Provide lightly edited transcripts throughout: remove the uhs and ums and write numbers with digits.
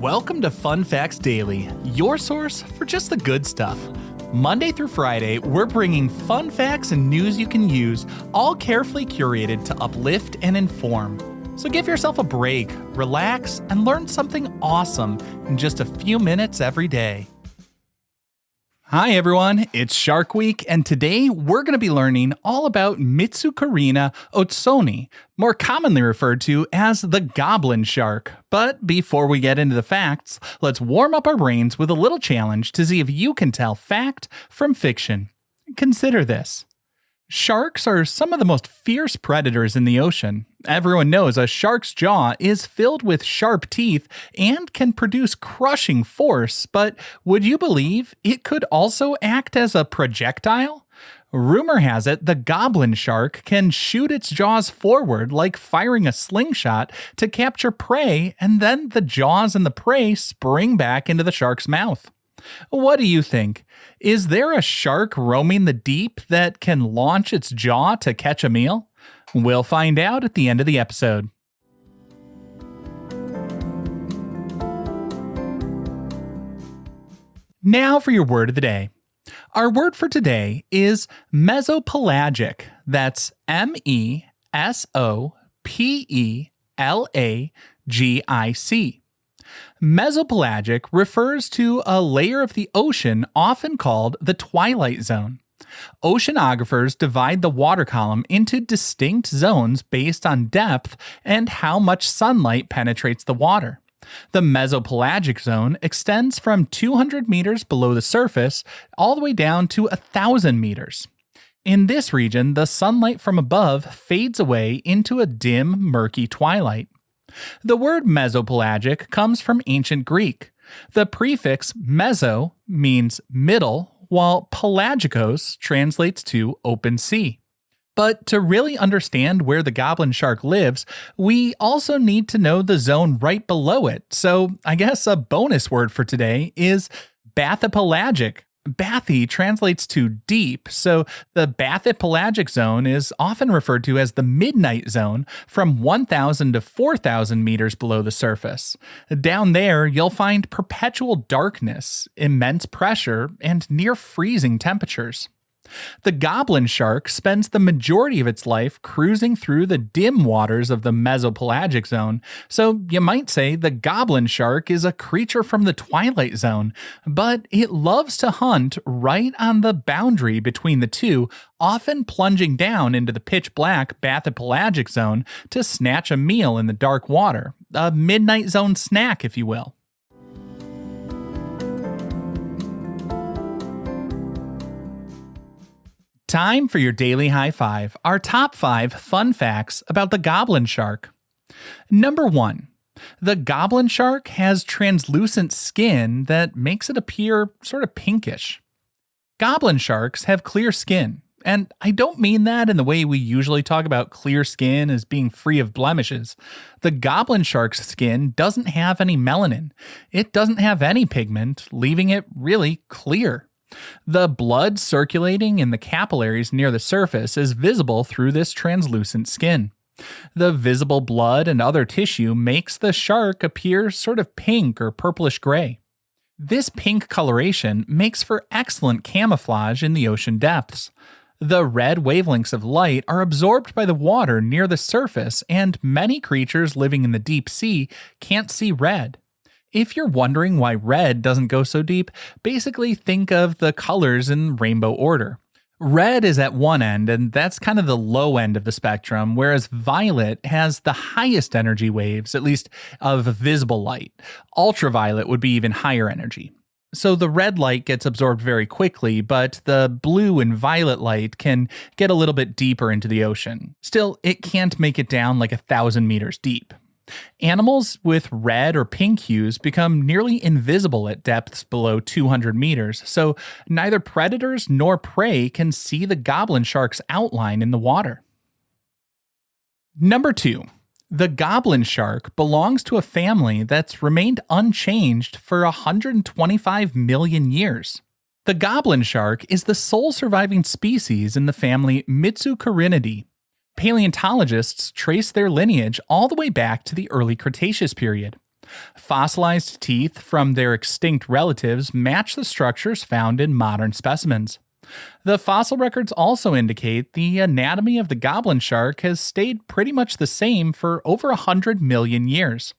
Welcome to Fun Facts Daily, your source for just the good stuff. Monday through Friday, we're bringing fun facts and news you can use, all carefully curated to uplift and inform. So give yourself a break, relax, and learn something awesome in just a few minutes every day. Hi everyone, it's Shark Week, and today we're going to be learning all about Mitsukurina owstoni, more commonly referred to as the goblin shark. But before we get into the facts, let's warm up our brains with a little challenge to see if you can tell fact from fiction. Consider this. Sharks are some of the most fierce predators in the ocean. Everyone knows a shark's jaw is filled with sharp teeth and can produce crushing force, but would you believe it could also act as a projectile? Rumor has it the goblin shark can shoot its jaws forward like firing a slingshot to capture prey, and then the jaws and the prey spring back into the shark's mouth. What do you think? Is there a shark roaming the deep that can launch its jaw to catch a meal? We'll find out at the end of the episode. Now for your word of the day. Our word for today is mesopelagic. That's mesopelagic. Mesopelagic refers to a layer of the ocean often called the twilight zone. Oceanographers divide the water column into distinct zones based on depth and how much sunlight penetrates the water. The mesopelagic zone extends from 200 meters below the surface all the way down to 1,000 meters. In this region, the sunlight from above fades away into a dim, murky twilight. The word mesopelagic comes from ancient Greek. The prefix meso means middle, while pelagikos translates to open sea. But to really understand where the goblin shark lives, we also need to know the zone right below it. So I guess a bonus word for today is bathypelagic. Bathy translates to deep, so the bathypelagic zone is often referred to as the midnight zone from 1,000 to 4,000 meters below the surface. Down there, you'll find perpetual darkness, immense pressure, and near freezing temperatures. The goblin shark spends the majority of its life cruising through the dim waters of the mesopelagic zone, so you might say the goblin shark is a creature from the twilight zone, but it loves to hunt right on the boundary between the two, often plunging down into the pitch-black bathypelagic zone to snatch a meal in the dark water, a midnight zone snack, if you will. Time for your daily high five, our top 5 fun facts about the goblin shark. Number 1. The goblin shark has translucent skin that makes it appear sort of pinkish. Goblin sharks have clear skin, and I don't mean that in the way we usually talk about clear skin as being free of blemishes. The goblin shark's skin doesn't have any melanin. It doesn't have any pigment, leaving it really clear. The blood circulating in the capillaries near the surface is visible through this translucent skin. The visible blood and other tissue makes the shark appear sort of pink or purplish gray. This pink coloration makes for excellent camouflage in the ocean depths. The red wavelengths of light are absorbed by the water near the surface, and many creatures living in the deep sea can't see red. If you're wondering why red doesn't go so deep, basically think of the colors in rainbow order. Red is at one end, and that's kind of the low end of the spectrum, whereas violet has the highest energy waves, at least of visible light. Ultraviolet would be even higher energy. So the red light gets absorbed very quickly, but the blue and violet light can get a little bit deeper into the ocean. Still, it can't make it down like 1,000 meters deep. Animals with red or pink hues become nearly invisible at depths below 200 meters, so neither predators nor prey can see the goblin shark's outline in the water. Number 2. The goblin shark belongs to a family that's remained unchanged for 125 million years. The goblin shark is the sole surviving species in the family Mitsukurinidae. Paleontologists trace their lineage all the way back to the Early Cretaceous period. Fossilized teeth from their extinct relatives match the structures found in modern specimens. The fossil records also indicate the anatomy of the goblin shark has stayed pretty much the same for over 100 million years.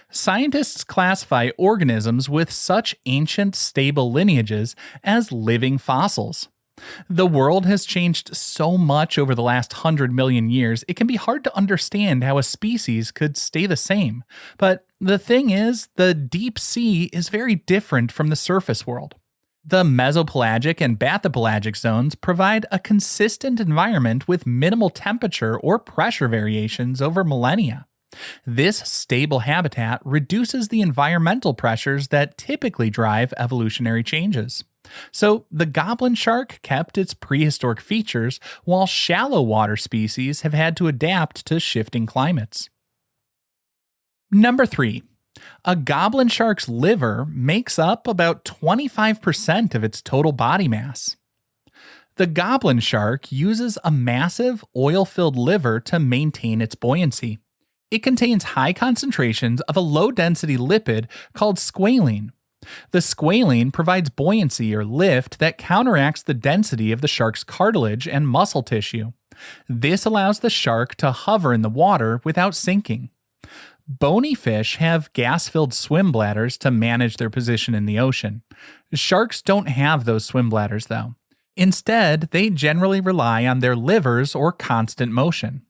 Scientists classify organisms with such ancient, stable lineages as living fossils. The world has changed so much over the last 100 million years, it can be hard to understand how a species could stay the same. But the thing is, the deep sea is very different from the surface world. The mesopelagic and bathypelagic zones provide a consistent environment with minimal temperature or pressure variations over millennia. This stable habitat reduces the environmental pressures that typically drive evolutionary changes. So, the goblin shark kept its prehistoric features, while shallow water species have had to adapt to shifting climates. Number 3. A goblin shark's liver makes up about 25% of its total body mass. The goblin shark uses a massive, oil-filled liver to maintain its buoyancy. It contains high concentrations of a low-density lipid called squalene. The squalene provides buoyancy or lift that counteracts the density of the shark's cartilage and muscle tissue. This allows the shark to hover in the water without sinking. Bony fish have gas-filled swim bladders to manage their position in the ocean. Sharks don't have those swim bladders, though. Instead, they generally rely on their livers or constant motion.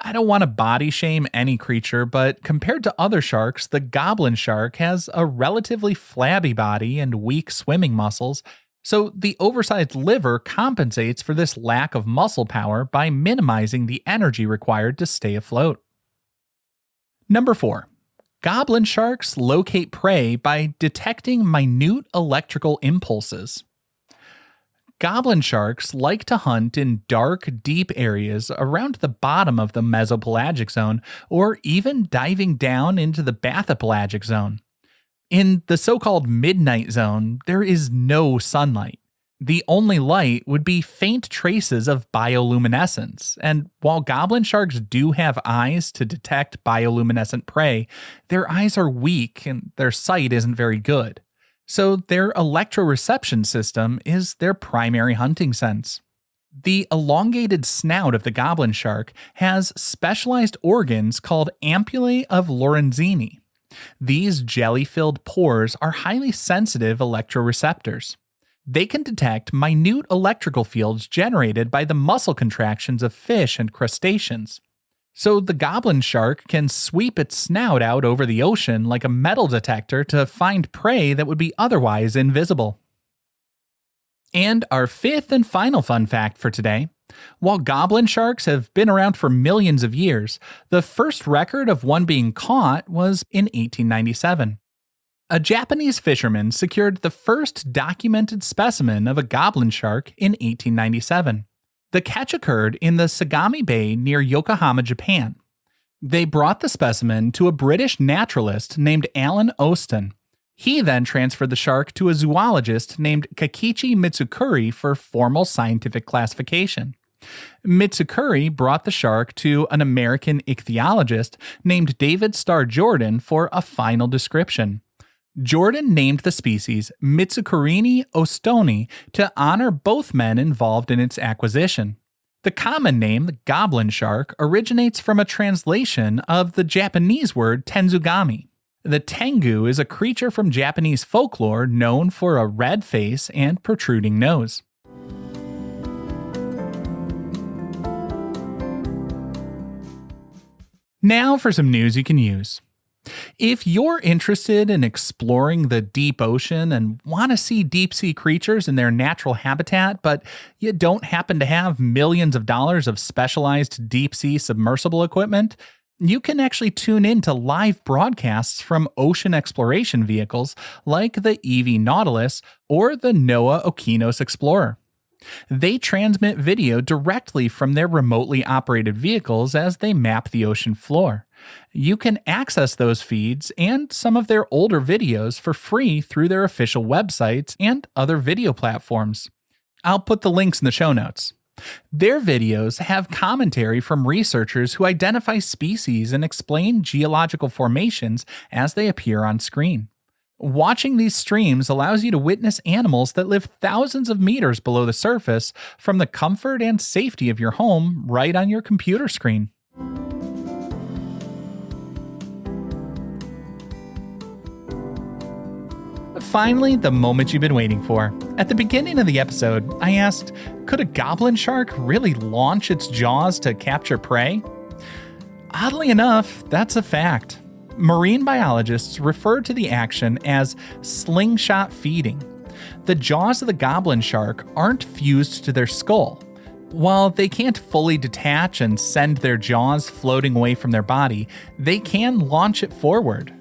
I don't want to body shame any creature, but compared to other sharks, the goblin shark has a relatively flabby body and weak swimming muscles, so the oversized liver compensates for this lack of muscle power by minimizing the energy required to stay afloat. Number 4. Goblin sharks locate prey by detecting minute electrical impulses. Goblin sharks like to hunt in dark, deep areas around the bottom of the mesopelagic zone, or even diving down into the bathypelagic zone. In the so-called midnight zone, there is no sunlight. The only light would be faint traces of bioluminescence, and while goblin sharks do have eyes to detect bioluminescent prey, their eyes are weak and their sight isn't very good. So their electroreception system is their primary hunting sense. The elongated snout of the goblin shark has specialized organs called ampullae of Lorenzini. These jelly-filled pores are highly sensitive electroreceptors. They can detect minute electrical fields generated by the muscle contractions of fish and crustaceans. So the goblin shark can sweep its snout out over the ocean like a metal detector to find prey that would be otherwise invisible. And our fifth and final fun fact for today: while goblin sharks have been around for millions of years, the first record of one being caught was in 1897. A Japanese fisherman secured the first documented specimen of a goblin shark in 1897. The catch occurred in the Sagami Bay near Yokohama, Japan. They brought the specimen to a British naturalist named Alan Owstoni. He then transferred the shark to a zoologist named Kakichi Mitsukuri for formal scientific classification. Mitsukuri brought the shark to an American ichthyologist named David Starr Jordan for a final description. Jordan named the species Mitsukurini owstoni to honor both men involved in its acquisition. The common name, the goblin shark, originates from a translation of the Japanese word tenzugami. The tengu is a creature from Japanese folklore known for a red face and protruding nose. Now for some news you can use. If you're interested in exploring the deep ocean and want to see deep-sea creatures in their natural habitat, but you don't happen to have millions of dollars of specialized deep-sea submersible equipment, you can actually tune in to live broadcasts from ocean exploration vehicles like the EV Nautilus or the NOAA Okeanos Explorer. They transmit video directly from their remotely operated vehicles as they map the ocean floor. You can access those feeds and some of their older videos for free through their official websites and other video platforms. I'll put the links in the show notes. Their videos have commentary from researchers who identify species and explain geological formations as they appear on screen. Watching these streams allows you to witness animals that live thousands of meters below the surface from the comfort and safety of your home right on your computer screen. Finally, the moment you've been waiting for. At the beginning of the episode, I asked, could a goblin shark really launch its jaws to capture prey? Oddly enough, that's a fact. Marine biologists refer to the action as slingshot feeding. The jaws of the goblin shark aren't fused to their skull. While they can't fully detach and send their jaws floating away from their body, they can launch it forward.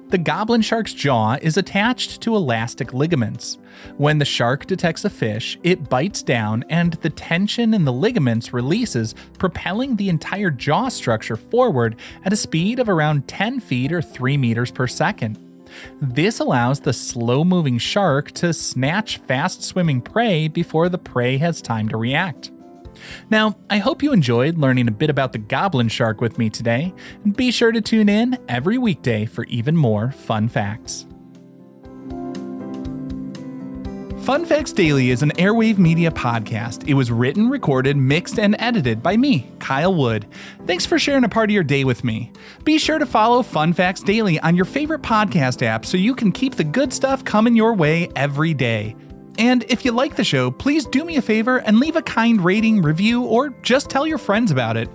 The goblin shark's jaw is attached to elastic ligaments. When the shark detects a fish, it bites down and the tension in the ligaments releases, propelling the entire jaw structure forward at a speed of around 10 feet or 3 meters per second. This allows the slow-moving shark to snatch fast-swimming prey before the prey has time to react. Now, I hope you enjoyed learning a bit about the goblin shark with me today, and be sure to tune in every weekday for even more fun facts. Fun Facts Daily is an Airwave Media podcast. It was written, recorded, mixed, and edited by me, Kyle Wood. Thanks for sharing a part of your day with me. Be sure to follow Fun Facts Daily on your favorite podcast app so you can keep the good stuff coming your way every day. And if you like the show, please do me a favor and leave a kind rating, review, or just tell your friends about it.